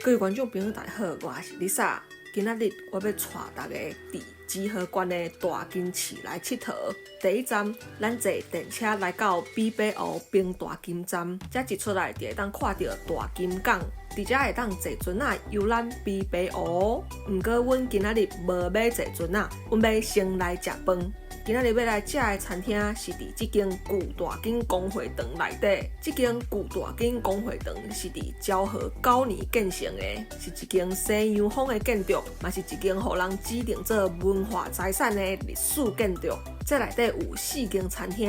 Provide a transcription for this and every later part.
各位观众朋友大家好，我是 Lisa。今仔日我要带大家伫集合馆的大金市来佚佗。第一站，咱坐电车来到比北湖滨大金站，这一出来就会当看到大金港，伫遮会当坐船仔游览比北湖。不过，阮今仔日无要坐船仔，阮要先来食饭。今仔日要来食的餐厅是伫这间旧大金公会堂内底。这间旧大金公会堂是伫昭和9年建成的，是一间西洋风的建筑，嘛是一间互人指定做文化财产的历史建筑。这内底有4间餐厅，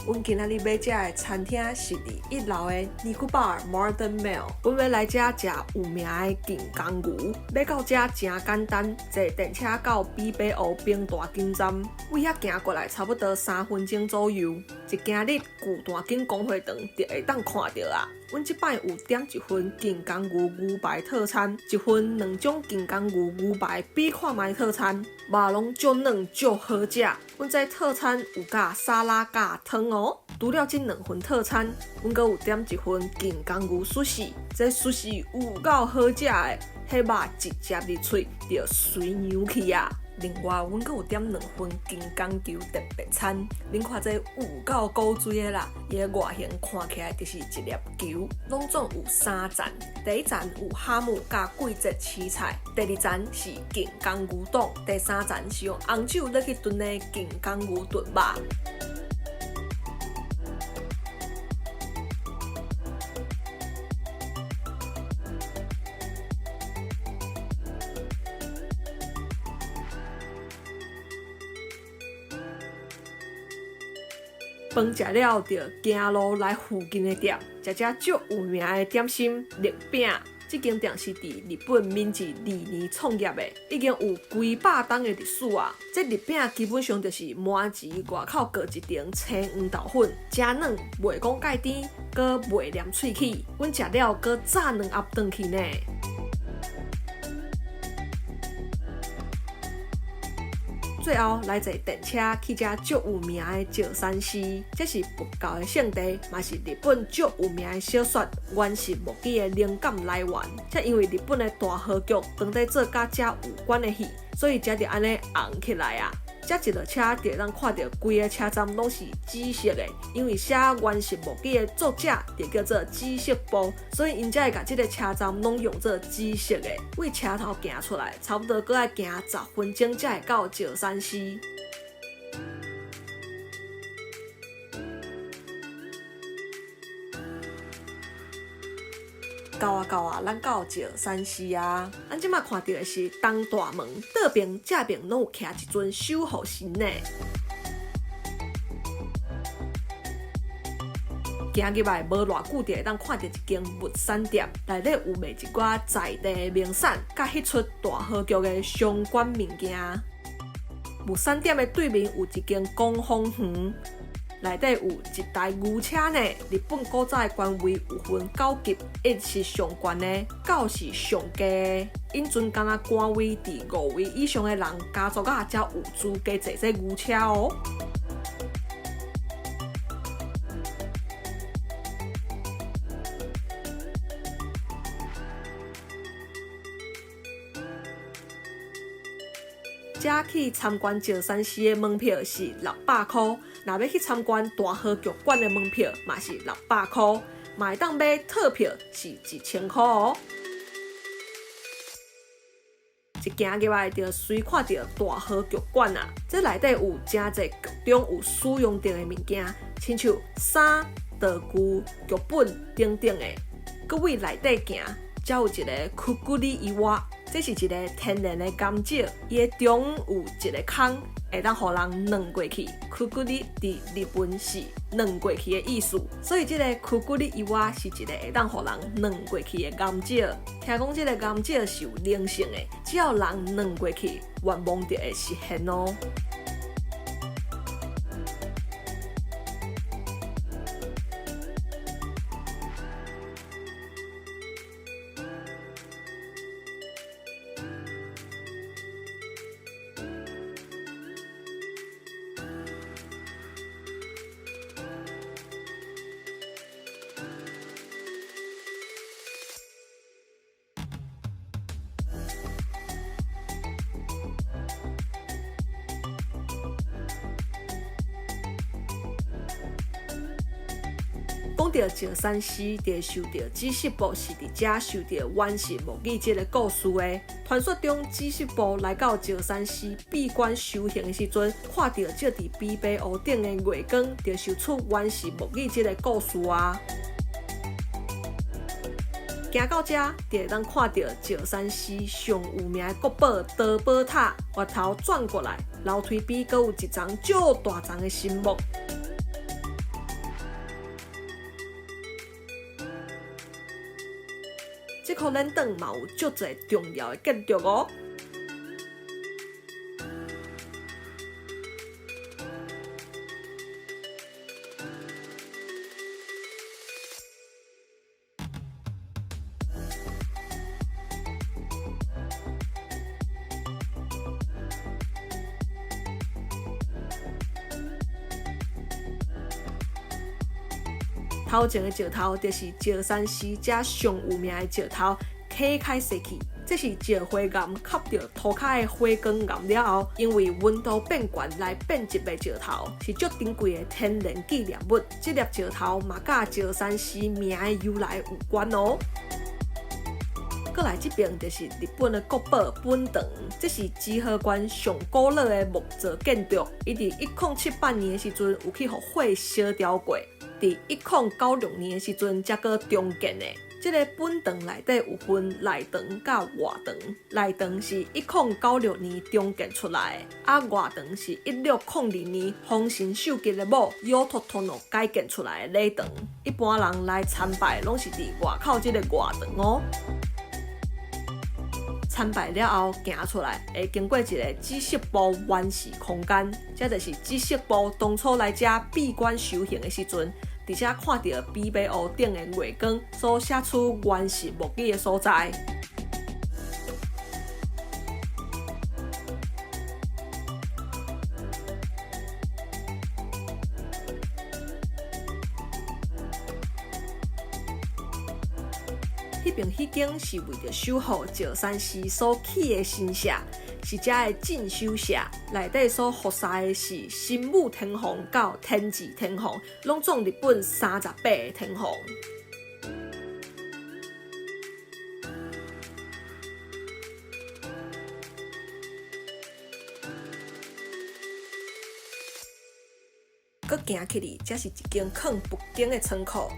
阮今仔日要食的餐厅是伫1楼的 Nico Bar Modern Meal。阮要来这食有名的金刚牛，要到这真简单，坐电车到比北湖滨大金站，为遐行过来差不多3分钟左右。一今日旧大金公会堂就会当看到啊。阮即摆有点一份金刚牛牛排套餐，一份2种金刚牛牛排比看卖套餐，肉拢足软足好食。阮这套餐有加沙拉加汤哦。除了这2份套餐，阮阁有点一份金刚牛寿司，这寿司有够好食的，迄肉一夹入喙就随牛去啊！另外，阮阁有点2份金刚球特别餐，恁看这有够古锥的啦！伊的外形看起来就是一粒球，拢总有3站。第一站有哈姆加贵节青菜，第2站是金刚牛冻，第3站是用红酒落去炖的金刚牛炖肉。饭食了，就行路来附近的店，食足有名的点心栗饼。这间店是伫日本明治2年创业的，已经有几百档的历史啊。这栗饼基本上就是麻糍外口裹一层青黄豆粉，真软，袂讲介甜，阁袂黏喙齿。阮食了，阁炸2盒转去呢。最后来坐电车去遮足有名的石山寺，这是佛教的圣地，嘛是日本足有名的小说《原始木屐》的灵感来源。这因为日本的大河剧当在做甲遮有关的戏，所以遮就安尼红起来啊。这一落车就当看到规个车站拢是紫色的，因为写《原始木屐》的作者就叫做紫色部，所以因才会把这个车站拢用做紫色的。为车头行出来，差不多搁要行10分钟才会到石山寺。到啊，咱到石山寺啊！咱即马看到的是东大门，倒边、正边拢有徛一尊守护神呢。行入来无偌久，就会当看到一间物产店，内底有卖一寡在地的名产，甲迄出大河剧的相关物件。物产店的对面有一间光丰园。内底有一台牛车呢，日本古早的官位有分9级，1是上悬的，9是上低的。因阵敢若官位伫5位以上的人，家族才有资格坐这牛车哦。遮去参观石山寺的门票是600块，若要去参观大河剧馆的门票嘛是600块，嘛会当买套票是1000块哦。一行入来就随看到大河剧馆啊，这内底有真侪剧中有使用到的物件，亲像衫、道具、剧本等等的。搁为内底行，才有一个库古里伊瓦。这是一个天然的甘蔗，伊的中有一个孔，会当互人软过去。库古里伫日本是软过去的意思，所以这个库古里伊瓦是一个会当互人软过去的甘蔗。听讲这个甘蔗是有灵性的，只要人软过去，愿望就会实现哦。讲到石山寺伫受到紫色部是伫遮受到原始木语这个故事的。传说中，紫色部来到石山寺闭关修行的时阵，看到这伫比杯湖顶的月光，就想出原始木语这个故事啊。行到这，就会当看到石山寺上有名的国宝德宝塔，月头转过来，楼梯边阁有一丛足大丛的神木。这颗冷顿嘛有足侪重要的建筑哦。头前的石头就是石山寺遮上有名的石头溪开石器，这是石灰岩吸到涂骹的花岗岩了后，因为温度变悬来变质的石头，是足珍贵的天然纪念物。这粒石头嘛，甲石山寺名的由来有关哦。过来这边就是日本的国宝本堂，这是集合馆上古老的木造建筑，伊伫1078年的时阵有去互火烧掉过。伫1096年的时阵，才搁重建的。这个本堂内底有分内堂甲外堂，内堂是1096年重建出来的，啊外堂是1602年丰臣秀吉的某尤托托诺改建出来的礼堂。一般人来参拜拢是伫外口这个外堂哦。参拜了后，行出来会经过一个紫色部原始空间，这就是紫色部当初来遮闭关修行的时阵，而且看到比杯湖顶的月光所写出原始木语的所在。迄间是为着守护石山寺所起的神社，是遮的进修社，内底所服侍的是神武天皇到天智天皇，拢总日本38个天皇。搁行起哩，这是一间藏佛经的仓库。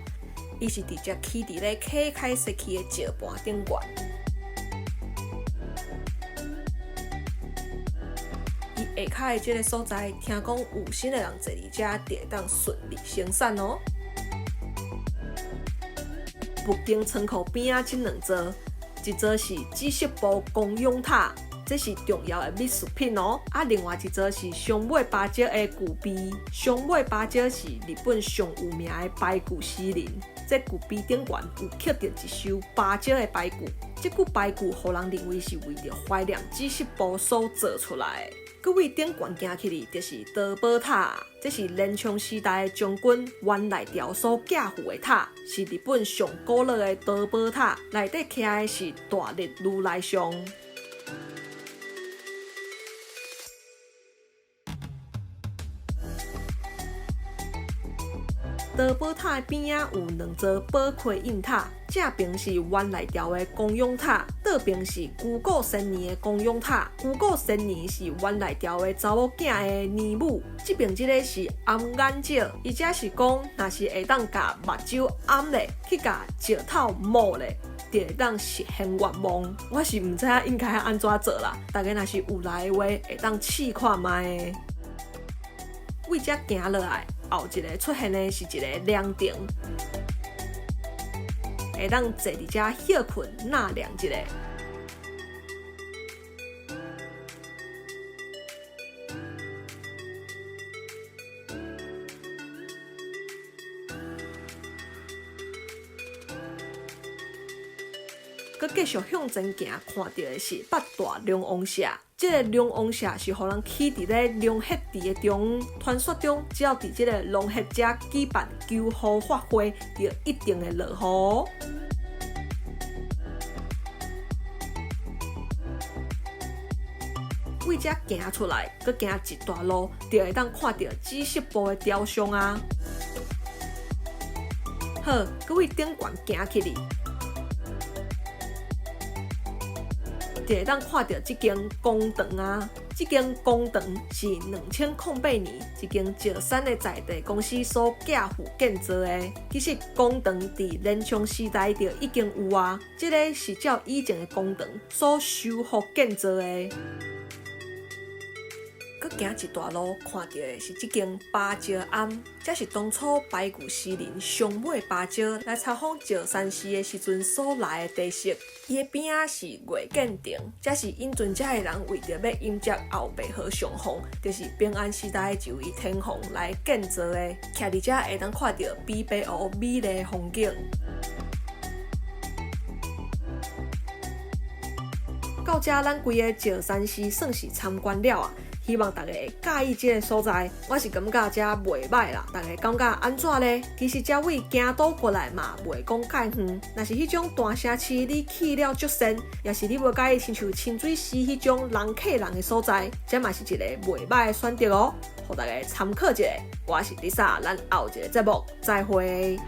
伊是直接起伫咧溪开石器的石盘顶悬，伊下骹的这个所在，听讲有心的人坐伫遮，就会当顺利生产哦。佛经仓库边仔这两座，一座是紫色部公用塔，这是重要的美术品哦。啊，另外一座是上尾芭蕉的古碑，上尾芭蕉是日本上有名的白骨诗人。这古碑顶悬有刻着一首芭蕉的白骨，这句白骨，互人认为是为着怀念紫色部所做出来的。各位顶悬行起哩，就是德宝塔，这是镰仓时代的将军源内调所架护的塔，是日本上古老的德宝塔，内底徛的是大日如来像。德宝塔的边仔有两座宝魁印塔，正边是源内调的公用塔，倒边是久古仙年的公用塔。久古仙年是源内调的查某囝的年母，这边这个是暗眼石，伊这是讲，若是会当甲目睭暗咧，去甲石头摸咧，就会当实现愿望。我是唔知影应该安怎做啦，大家若是有来的话，会当试看卖。为遮行落来。后一个出现的是一个凉亭，会当坐伫遮歇困纳凉一下。佮继续向前行，看到的是八大龙王社。这个龙王社是互人起伫咧龙血池的中央。传说中，只要伫这个龙血遮举办求雨法会，就一定会落雨。为遮行出来，佮行一段路，就会当看到紫色部的雕像啊。好，好，佮为顶悬行起哩。就会当看到这间公堂啊，这间公堂是2008年一间石山的在地公司所架付建造的。其实公堂在南昌时代就已经有啊，这个是照以前的公堂所修复建造的。佮行一段路，看到的是这间芭蕉庵，这是当初白骨诗人上尾芭蕉来采访石山寺的时阵所来的地色。伊的边仔是月见亭，这是因阵遮的人为着要迎接后白河上皇，就是平安时代一位天皇来建造的。徛伫遮会当看到比北湖美丽的风景。到遮，咱规个石山寺算是参观了啊。希望大家会介意这个所在，我是感觉这袂歹啦。大家感觉安怎呢？其实这位行倒过来嘛，袂讲介远。若是迄种大城市，你去了足深，也是你无介意亲像清水寺迄种人客人的所在，这嘛是一个袂歹的选择哦，互大家参考一下。我是 Lisa，咱后一个节目再会。